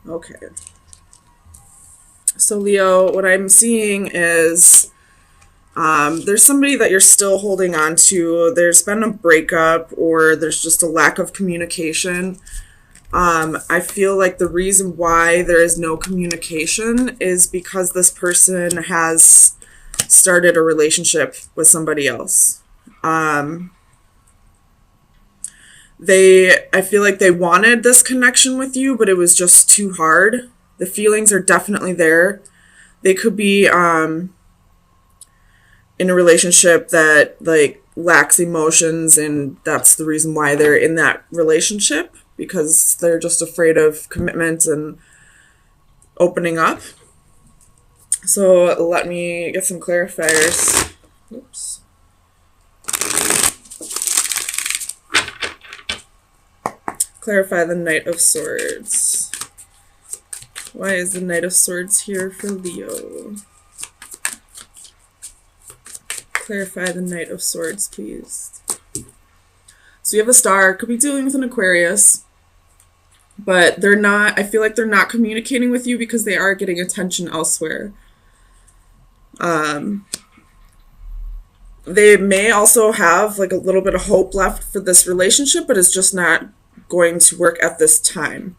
Okay. So Leo, what I'm seeing is there's somebody that you're still holding on to. There's been a breakup or there's just a lack of communication. I feel like the reason why there is no communication is because this person has started a relationship with somebody else. I feel like they wanted this connection with you, but it was just too hard. The feelings are definitely there. They could be in a relationship that like lacks emotions, and that's the reason why they're in that relationship, because they're just afraid of commitment and opening up. So let me get some clarifiers. Oops. Clarify the Knight of Swords. Why is the Knight of Swords here for Leo? Clarify the Knight of Swords, please. So you have the Star. Could be dealing with an Aquarius. But they're not, I feel like they're not communicating with you because they are getting attention elsewhere. They may also have like a little bit of hope left for this relationship, but it's just not going to work at this time.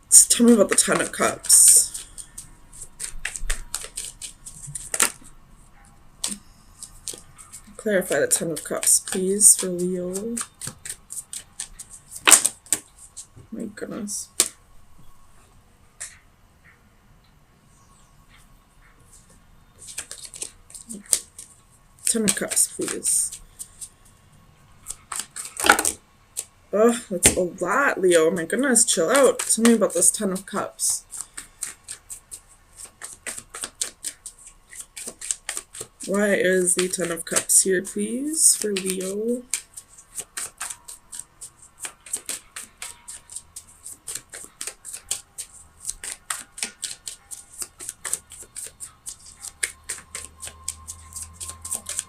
So tell me about the Ten of Cups. Clarify the Ten of Cups, please, for Leo. My goodness. Ten of Cups, please. Oh, that's a lot, Leo. My goodness, chill out. Tell me about this Ten of Cups. Why is the Ten of Cups here, please, for Leo?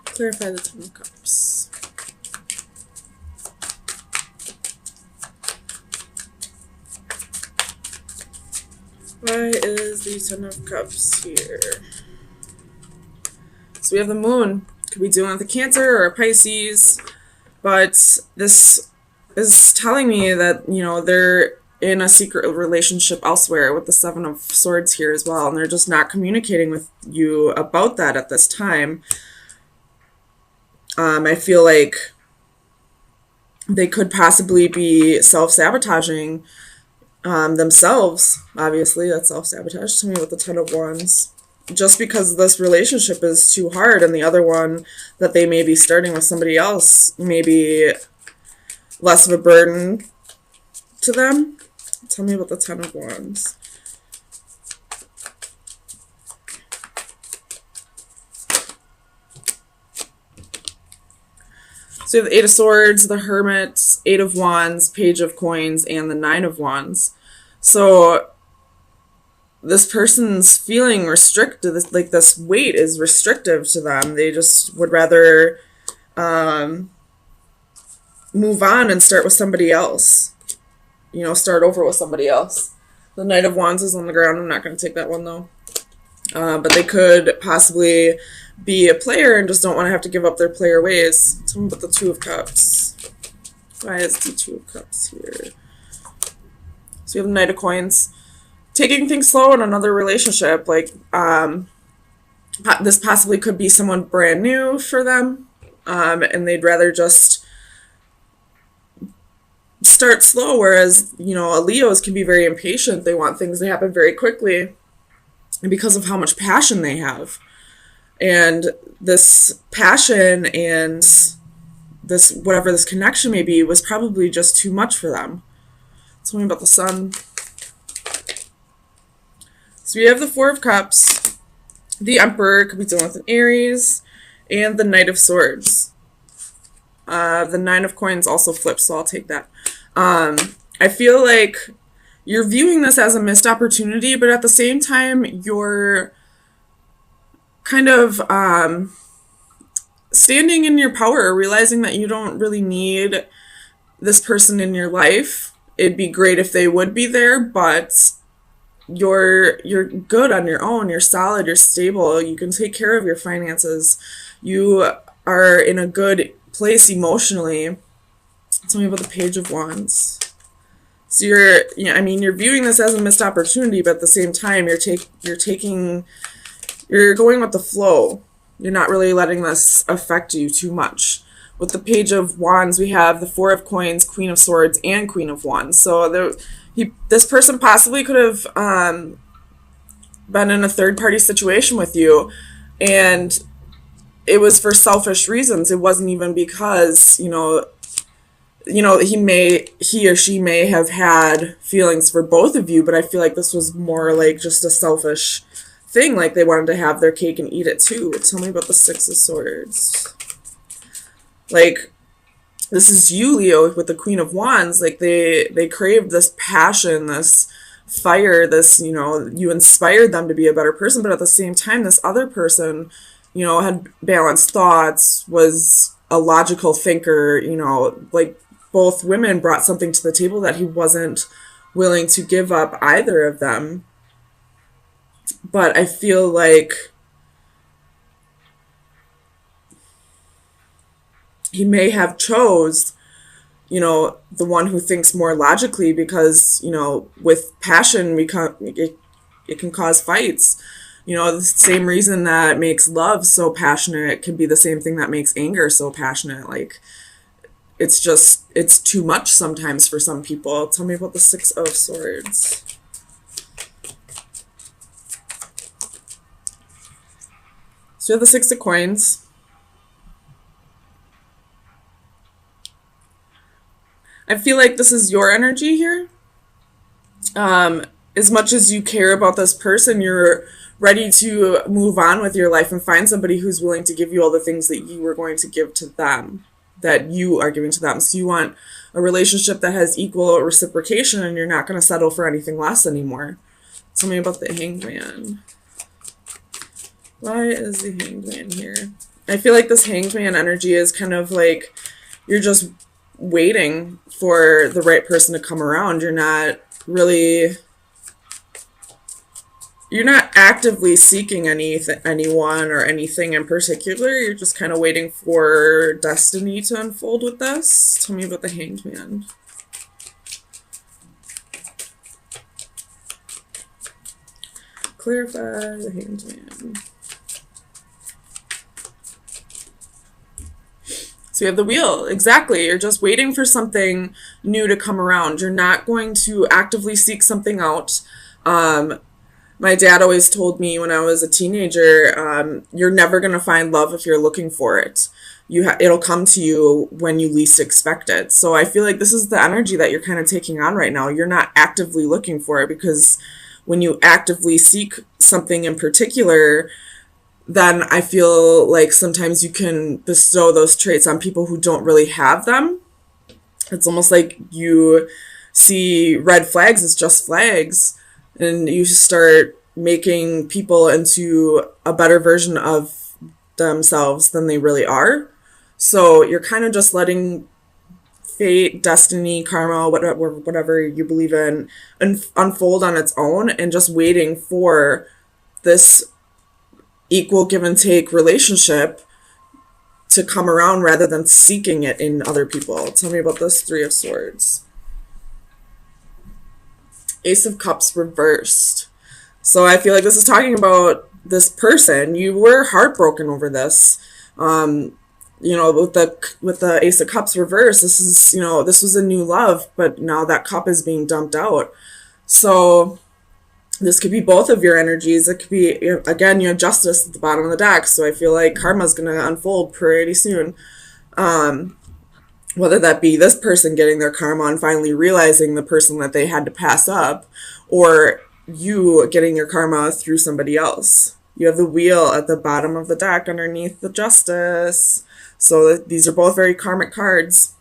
Clarify the Ten of Cups. Why is the Ten of Cups here? So we have the Moon. Could be dealing with a Cancer or a Pisces. But this is telling me that, you know, they're in a secret relationship elsewhere with the Seven of Swords here as well. And they're just not communicating with you about that at this time. I feel like they could possibly be self-sabotaging themselves. Obviously, that's self-sabotage. Tell me about the Ten of Wands. Just because this relationship is too hard, and the other one that they may be starting with somebody else may be less of a burden to them. Tell me about the Ten of Wands. So you have the Eight of Swords, the Hermit, Eight of Wands, Page of Coins, and the Nine of Wands. So this person's feeling restricted, like this weight is restrictive to them. They just would rather move on and start with somebody else. You know, start over with somebody else. The Knight of Wands is on the ground. I'm not going to take that one, though. But they could possibly be a player and just don't want to have to give up their player ways. Tell me about the Two of Cups. Why is the Two of Cups here? So you have the Knight of Coins. Taking things slow in another relationship. Like, this possibly could be someone brand new for them. And they'd rather just start slow. Whereas, you know, Leos can be very impatient. They want things to happen very quickly. And because of how much passion they have. And this passion and this, whatever this connection may be, was probably just too much for them. Tell me about the Sun. So we have the Four of Cups. The Emperor could be dealing with an Aries. And the Knight of Swords. The Nine of Coins also flips, so I'll take that. I feel like you're viewing this as a missed opportunity, but at the same time, you're kind of standing in your power, realizing that you don't really need this person in your life, it'd be great if they would be there, but you're good on your own. You're solid, you're stable, you can take care of your finances. You are in a good place emotionally. Tell me about the Page of Wands. So you're viewing this as a missed opportunity, but at the same time, you're going with the flow. You're not really letting this affect you too much. With the Page of Wands, we have the Four of Coins, Queen of Swords, and Queen of Wands. So this person possibly could have been in a third-party situation with you, and it was for selfish reasons. It wasn't even because, he or she may have had feelings for both of you, but I feel like this was more like just a selfish thing, like they wanted to have their cake and eat it too. Tell me about the Six of Swords. Like, this is you, Leo, with the Queen of Wands. Like, they craved this passion, this fire, this, you inspired them to be a better person, but at the same time, this other person, had balanced thoughts, was a logical thinker, like, both women brought something to the table that he wasn't willing to give up, either of them. But I feel like he may have chose, the one who thinks more logically, because, with passion, it can cause fights. The same reason that makes love so passionate can be the same thing that makes anger so passionate. Like, it's too much sometimes for some people. Tell me about the Six of Swords. So you have the Six of Coins. I feel like this is your energy here. As much as you care about this person, you're ready to move on with your life and find somebody who's willing to give you all the things that you were going to give to them, that you are giving to them. So you want a relationship that has equal reciprocation, and you're not going to settle for anything less anymore. Tell me about the Hanged Man. Why is the Hanged Man here? I feel like this Hanged Man energy is kind of like you're just waiting for the right person to come around. You're not actively seeking anyone or anything in particular. You're just kind of waiting for destiny to unfold with this. Tell me about the Hanged Man. Clarify the Hanged Man. So you have the Wheel. Exactly. You're just waiting for something new to come around. You're not going to actively seek something out. My dad always told me when I was a teenager, you're never going to find love if you're looking for it. It'll come to you when you least expect it. So I feel like this is the energy that you're kind of taking on right now. You're not actively looking for it, because when you actively seek something in particular, then I feel like sometimes you can bestow those traits on people who don't really have them. It's almost like you see red flags as just flags, and you start making people into a better version of themselves than they really are. So you're kind of just letting fate, destiny, karma, whatever you believe in, unfold on its own, and just waiting for this equal give and take relationship to come around rather than seeking it in other people. Tell me about this Three of Swords. Ace of Cups reversed. So I feel like this is talking about this person. You were heartbroken over this. With the Ace of Cups reversed, this was a new love, but now that cup is being dumped out. So this could be both of your energies. It could be, again, you have Justice at the bottom of the deck, so I feel like karma's going to unfold pretty soon. Whether that be this person getting their karma and finally realizing the person that they had to pass up, or you getting your karma through somebody else. You have the Wheel at the bottom of the deck underneath the Justice. So these are both very karmic cards.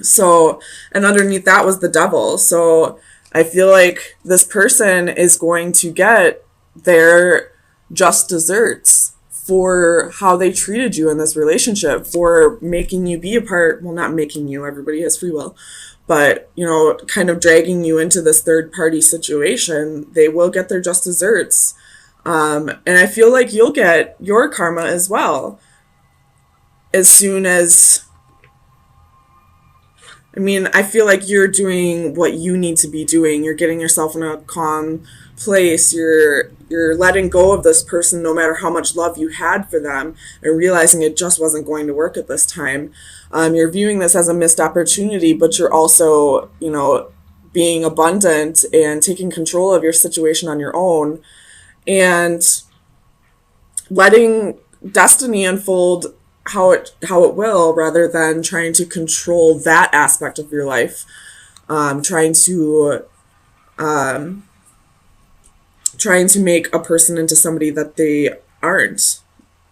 So, and underneath that was the Devil. So I feel like this person is going to get their just desserts for how they treated you in this relationship, for making you be a part, well, not making you, everybody has free will, but, you know, kind of dragging you into this third party situation, they will get their just desserts. And I feel like you'll get your karma as well. As soon as, I mean, I feel like you're doing what you need to be doing. You're getting yourself in a calm place. You're letting go of this person no matter how much love you had for them, and realizing it just wasn't going to work at this time. You're viewing this as a missed opportunity, but you're also, you know, being abundant and taking control of your situation on your own, and letting destiny unfold how it will, rather than trying to control that aspect of your life. Trying to make a person into somebody that they aren't.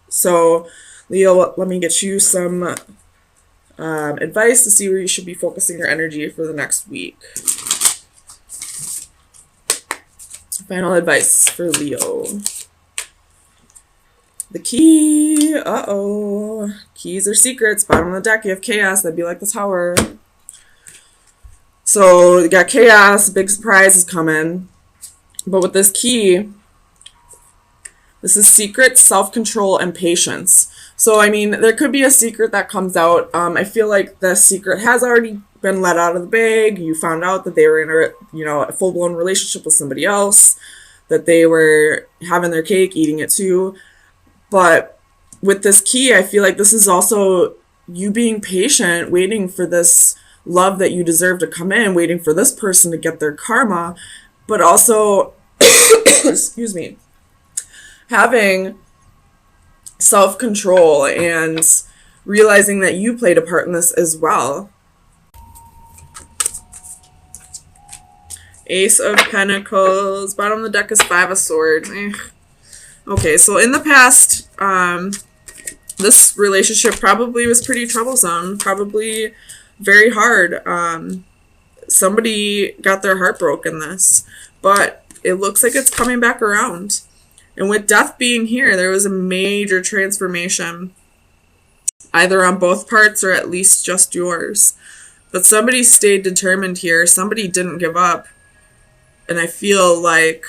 So, Leo, let me get you some advice to see where you should be focusing your energy for the next week. Final advice for Leo. The key. Uh-oh. Keys are secrets. Bottom of the deck, you have chaos. That'd be like the Tower. So, you got chaos. Big surprise is coming. But with this key, this is secret, self-control, and patience. So, I mean, there could be a secret that comes out. I feel like the secret has already been let out of the bag. You found out that they were in a full-blown relationship with somebody else, that they were having their cake, eating it too. But with this key, I feel like this is also you being patient, waiting for this love that you deserve to come in, waiting for this person to get their karma, but also, excuse me, having self-control and realizing that you played a part in this as well. Ace of Pentacles. Bottom of the deck is Five of Swords. Okay, so in the past, this relationship probably was pretty troublesome, probably very hard. Somebody got their heart broken this, but it looks like it's coming back around. And with death being here, there was a major transformation, either on both parts or at least just yours. But somebody stayed determined here. Somebody didn't give up. And I feel like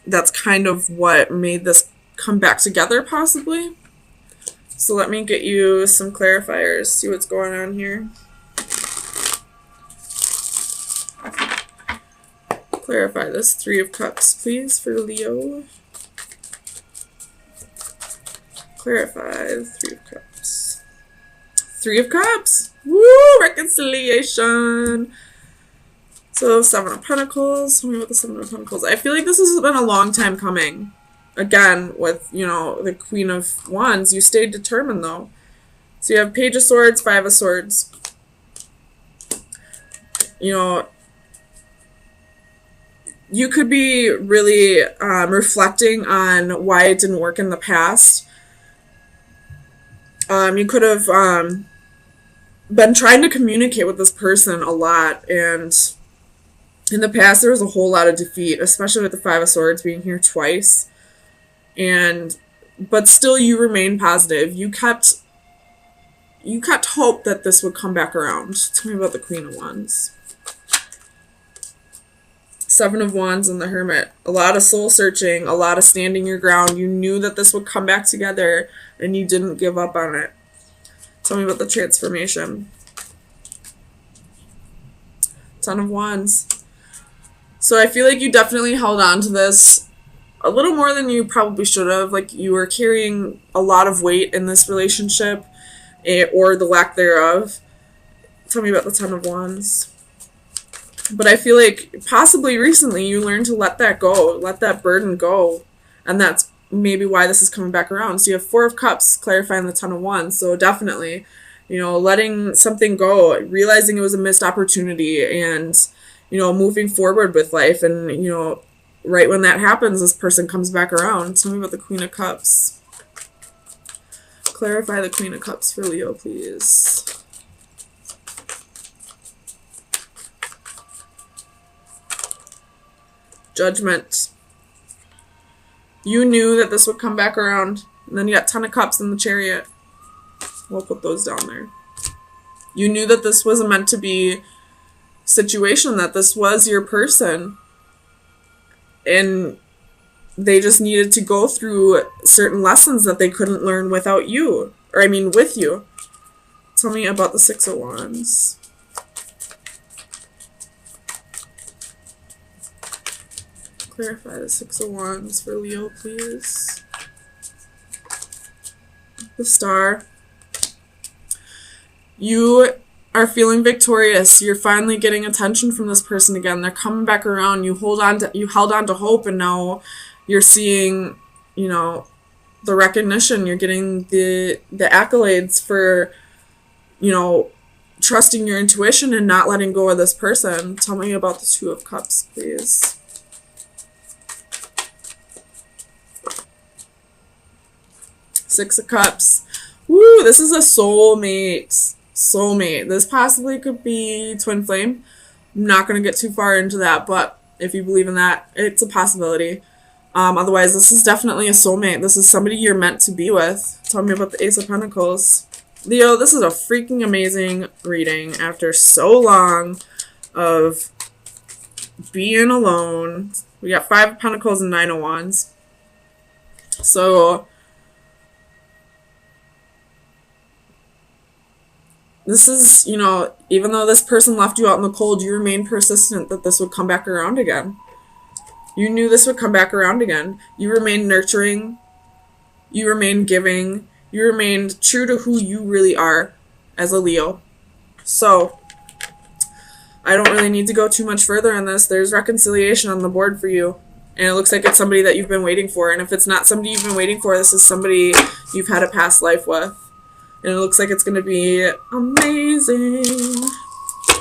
that's kind of what made this come back together, possibly. So let me get you some clarifiers, see what's going on here. Clarify this. Three of Cups, please, for Leo. Clarify the Three of Cups. Three of Cups! Woo! Reconciliation! So, Seven of Pentacles. Tell me about the Seven of Pentacles. I feel like this has been a long time coming. Again, with, you know, the Queen of Wands, you stayed determined, though. So you have Page of Swords, Five of Swords. You know, you could be really reflecting on why it didn't work in the past. You could have been trying to communicate with this person a lot, and in the past there was a whole lot of defeat, especially with the Five of Swords being here twice. But still you remained positive. You kept hope that this would come back around. Tell me about the Queen of Wands. Seven of Wands and the Hermit. A lot of soul searching, a lot of standing your ground. You knew that this would come back together and you didn't give up on it. Tell me about the transformation. Ten of Wands. So I feel like you definitely held on to this a little more than you probably should have. Like, you were carrying a lot of weight in this relationship, or the lack thereof. Tell me about the Ten of Wands. But I feel like possibly recently you learned to let that go, let that burden go. And that's maybe why this is coming back around. So you have Four of Cups clarifying the Ten of Wands. So definitely, you know, letting something go, realizing it was a missed opportunity, and, you know, moving forward with life. And, you know, right when that happens, this person comes back around. Tell me about the Queen of Cups. Clarify the Queen of Cups for Leo, please. Judgment. You knew that this would come back around. And then you got Ten of Cups in the Chariot. We'll put those down there. You knew that this wasn't meant to be. situation, that this was your person, and they just needed to go through certain lessons that they couldn't learn without you, or I mean with you. Tell me about the Six of Wands. Clarify the Six of Wands for Leo, please. The Star. You are feeling victorious. You're finally getting attention from this person again. They're coming back around. You held on to hope, and now you're seeing, you know, the recognition. You're getting the accolades for, you know, trusting your intuition and not letting go of this person. Tell me about the Two of Cups, please. Six of Cups. Woo, this is a soulmate. Soulmate. This possibly could be twin flame. I'm not going to get too far into that, but if you believe in that, it's a possibility. Otherwise, this is definitely a soulmate. This is somebody you're meant to be with. Tell me about the Ace of Pentacles. Leo, this is a freaking amazing reading after so long of being alone. We got 5 of Pentacles and 9 of Wands. So this is, you know, even though this person left you out in the cold, you remained persistent that this would come back around again. You knew this would come back around again. You remained nurturing. You remained giving. You remained true to who you really are as a Leo. So I don't really need to go too much further on this. There's reconciliation on the board for you. And it looks like it's somebody that you've been waiting for. And if it's not somebody you've been waiting for, this is somebody you've had a past life with. And it looks like it's going to be amazing.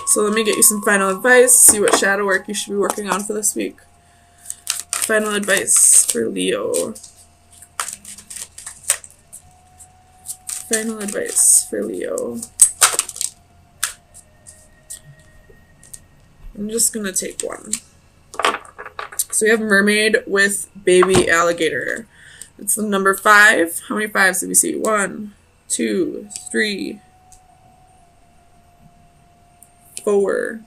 So let me get you some final advice. See what shadow work you should be working on for this week. Final advice for Leo. Final advice for Leo. I'm just going to take one. So we have mermaid with baby alligator. It's the number 5. How many 5s did we see? 1, 2, 3, 4.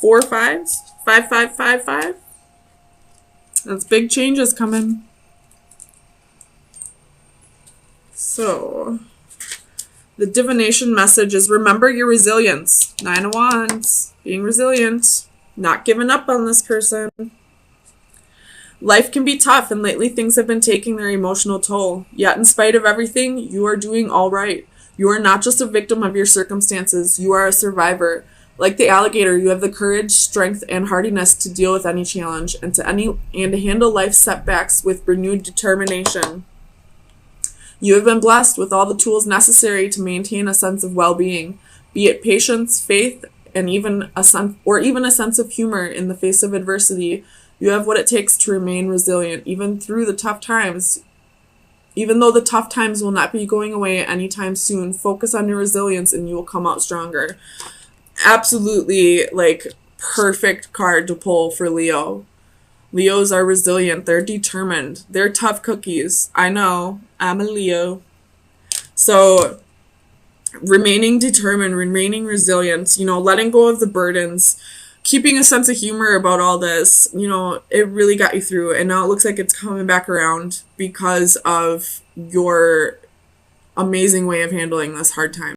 4 5s? 5, 5, 5, 5? That's big changes coming. So, the divination message is remember your resilience. 9 of Wands. Being resilient. Not giving up on this person. Life can be tough, and lately things have been taking their emotional toll. Yet, in spite of everything, you are doing all right. You are not just a victim of your circumstances. You are a survivor. Like the alligator, you have the courage, strength, and hardiness to deal with any challenge and to handle life's setbacks with renewed determination. You have been blessed with all the tools necessary to maintain a sense of well-being, be it patience, faith, and even a sense of humor in the face of adversity. You have what it takes to remain resilient, even through the tough times. Even though the tough times will not be going away anytime soon, focus on your resilience and you will come out stronger. Absolutely, like, perfect card to pull for Leo. Leos are resilient. They're determined. They're tough cookies. I know. I'm a Leo. So, remaining determined, remaining resilient, you know, letting go of the burdens, keeping a sense of humor about all this, you know, it really got you through. And now it looks like it's coming back around because of your amazing way of handling this hard time.